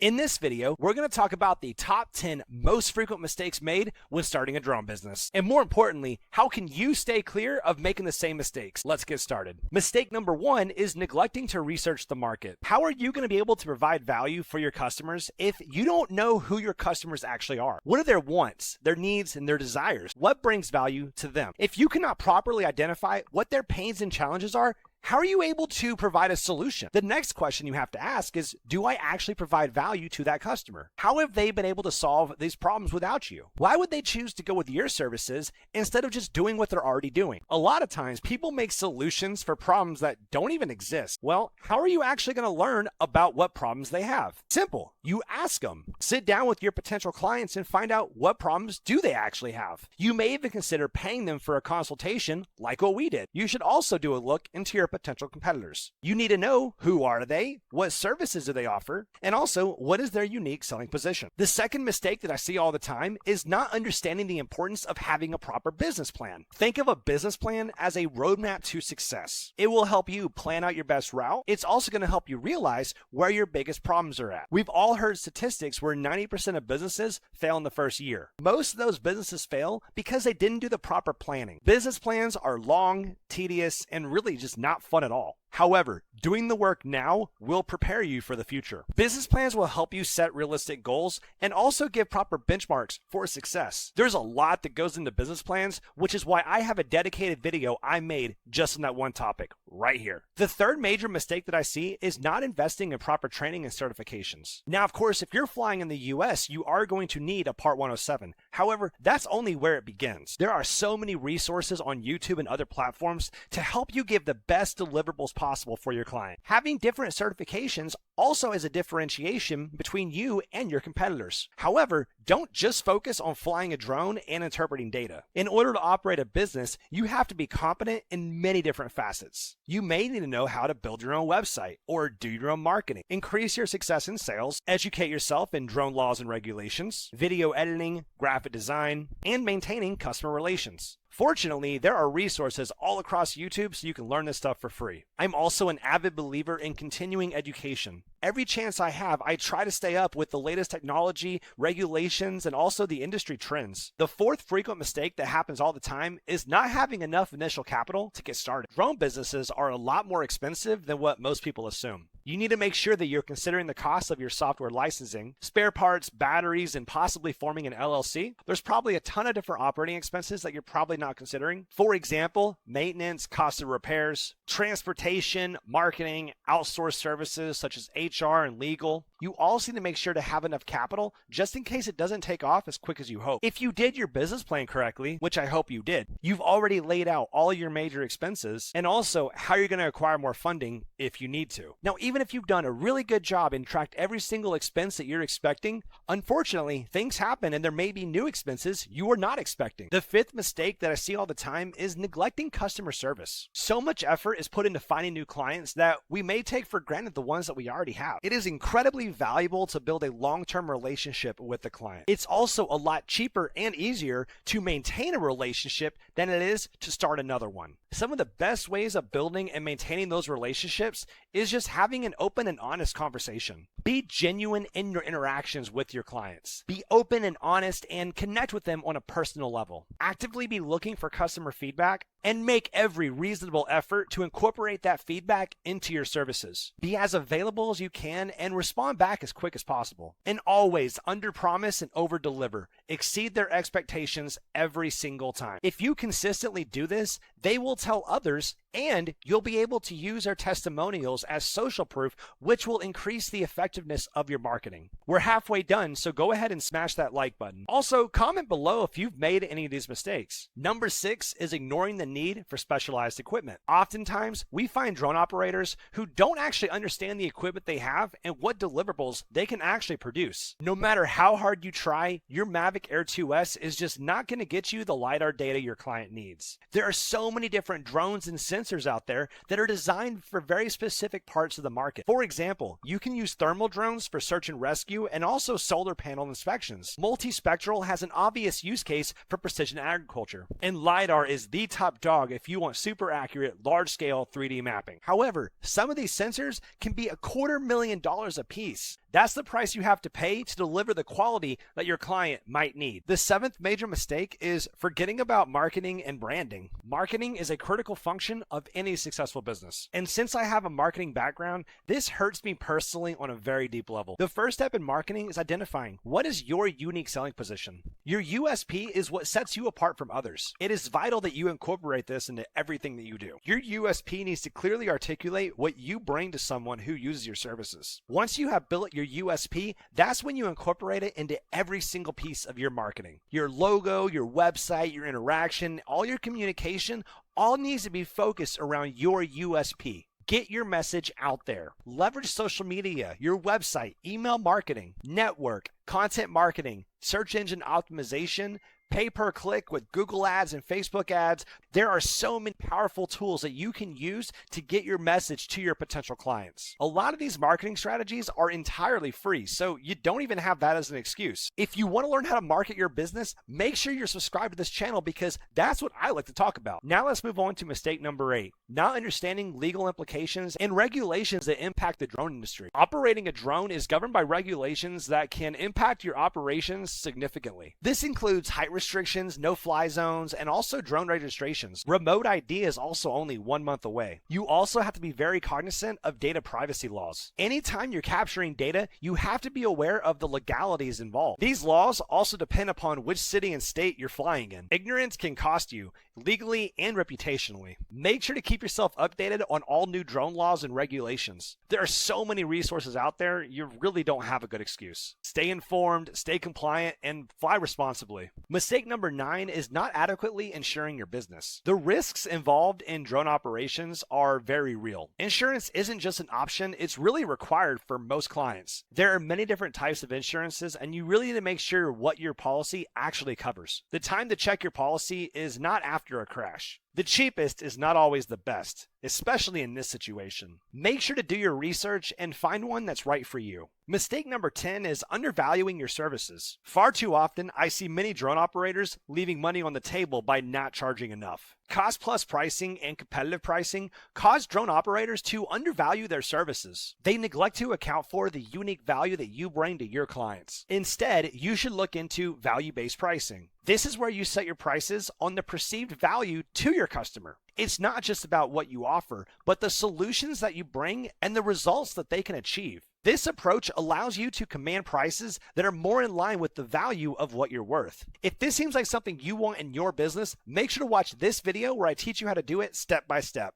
In this video, we're going to talk about the top 10 most frequent mistakes made when starting a drone business. And more importantly, how can you stay clear of making the same mistakes? Let's get started. Mistake number 1 is neglecting to research the market. How are you going to be able to provide value for your customers if you don't know who your customers actually are? What are their wants, their needs, and their desires? What brings value to them? If you cannot properly identify what their pains and challenges are, how are you able to provide a solution? The next question you have to ask is, do I actually provide value to that customer? How have they been able to solve these problems without you? Why would they choose to go with your services instead of just doing what they're already doing? A lot of times people make solutions for problems that don't even exist. Well, how are you actually going to learn about what problems they have? Simple. You ask them. Sit down with your potential clients and find out what problems do they actually have. You may even consider paying them for a consultation like what we did. You should also do a look into your potential competitors. You need to know who are they, what services do they offer, and also what is their unique selling position. The second mistake that I see all the time is not understanding the importance of having a proper business plan. Think of a business plan as a roadmap to success. It will help you plan out your best route. It's also going to help you realize where your biggest problems are at. We've all heard statistics where 90% of businesses fail in the first year. Most of those businesses fail because they didn't do the proper planning. Business plans are long, tedious, and really just not fun at all. However, doing the work now will prepare you for the future. Business plans will help you set realistic goals and also give proper benchmarks for success. There's a lot that goes into business plans, which is why I have a dedicated video I made just on that one topic right here. The third major mistake that I see is not investing in proper training and certifications. Now, of course, if you're flying in the US, you are going to need a Part 107. However, that's only where it begins. There are so many resources on YouTube and other platforms to help you give the best deliverables possible for your client. Having different certifications also is a differentiation between you and your competitors. However, don't just focus on flying a drone and interpreting data. In order to operate a business, you have to be competent in many different facets. You may need to know how to build your own website or do your own marketing, increase your success in sales, educate yourself in drone laws and regulations, video editing, graphic design, and maintaining customer relations. Fortunately, there are resources all across YouTube so you can learn this stuff for free. I'm also an avid believer in continuing education. Every chance I have, I try to stay up with the latest technology, regulations, and also the industry trends. The fourth frequent mistake that happens all the time is not having enough initial capital to get started. Drone businesses are a lot more expensive than what most people assume. You need to make sure that you're considering the cost of your software licensing, spare parts, batteries, and possibly forming an LLC. There's probably a ton of different operating expenses that you're probably not considering. For example, maintenance, cost of repairs, transportation, marketing, outsourced services such as HR and legal. You also need to make sure to have enough capital just in case it doesn't take off as quick as you hope. If you did your business plan correctly, which I hope you did, you've already laid out all your major expenses and also how you're going to acquire more funding if you need to. Now, even if you've done a really good job and tracked every single expense that you're expecting, unfortunately, things happen and there may be new expenses you are not expecting. The fifth mistake that I see all the time is neglecting customer service. So much effort is put into finding new clients that we may take for granted the ones that we already have. It is incredibly valuable to build a long-term relationship with the client. It's also a lot cheaper and easier to maintain a relationship than it is to start another one. Some of the best ways of building and maintaining those relationships is just having an open and honest conversation. Be genuine in your interactions with your clients. Be open and honest and connect with them on a personal level. Actively be looking for customer feedback and make every reasonable effort to incorporate that feedback into your services. Be as available as you can and respond back as quick as possible. And always underpromise and overdeliver. Exceed their expectations every single time. If you consistently do this, they will tell others and you'll be able to use their testimonials as social proof, which will increase the effectiveness of your marketing. We're halfway done, so go ahead and smash that like button. Also, comment below if you've made any of these mistakes. Number 6 is ignoring the need for specialized equipment. Oftentimes, we find drone operators who don't actually understand the equipment they have and what deliverables they can actually produce. No matter how hard you try, your Mavic Air 2S is just not going to get you the LiDAR data your client needs. There are so many different drones and sensors out there that are designed for very specific parts of the market. For example, you can use thermal drones for search and rescue and also solar panel inspections. Multispectral has an obvious use case for precision agriculture, and LiDAR is the top dog if you want super accurate, large-scale 3D mapping. However, some of these sensors can be $250,000 a piece. That's the price you have to pay to deliver the quality that your client might need. The seventh major mistake is forgetting about marketing and branding. Marketing is a critical function of any successful business. And since I have a marketing background, this hurts me personally on a very deep level. The first step in marketing is identifying what is your unique selling position. Your USP is what sets you apart from others. It is vital that you incorporate this into everything that you do. Your USP needs to clearly articulate what you bring to someone who uses your services. Once you have built your USP, that's when you incorporate it into every single piece of your marketing. Your logo, your website, your interaction, all your communication, all needs to be focused around your USP. Get your message out there. Leverage social media, your website, email marketing, network, content marketing, search engine optimization, pay per click with Google ads and Facebook ads. There are so many powerful tools that you can use to get your message to your potential clients. A lot of these marketing strategies are entirely free, so you don't even have that as an excuse. If you want to learn how to market your business, make sure you're subscribed to this channel because that's what I like to talk about. Now let's move on to mistake number 8, not understanding legal implications and regulations that impact the drone industry. Operating a drone is governed by regulations that can impact your operations significantly. This includes height restrictions, no-fly zones, and also drone registrations. Remote ID is also only 1 month away. You also have to be very cognizant of data privacy laws. Anytime you're capturing data, you have to be aware of the legalities involved. These laws also depend upon which city and state you're flying in. Ignorance can cost you, legally and reputationally. Make sure to keep yourself updated on all new drone laws and regulations. There are so many resources out there, you really don't have a good excuse. Stay informed, stay compliant, and fly responsibly. Mistake number 9 is not adequately insuring your business. The risks involved in drone operations are very real. Insurance isn't just an option, it's really required for most clients. There are many different types of insurances, and you really need to make sure what your policy actually covers. The time to check your policy is not after a crash. The cheapest is not always the best, especially in this situation. Make sure to do your research and find one that's right for you. Mistake number 10 is undervaluing your services. Far too often, I see many drone operators leaving money on the table by not charging enough. Cost plus pricing and competitive pricing cause drone operators to undervalue their services. They neglect to account for the unique value that you bring to your clients. Instead, you should look into value-based pricing. This is where you set your prices on the perceived value to your customer. It's not just about what you offer, but the solutions that you bring and the results that they can achieve. This approach allows you to command prices that are more in line with the value of what you're worth. If this seems like something you want in your business, make sure to watch this video where I teach you how to do it step by step.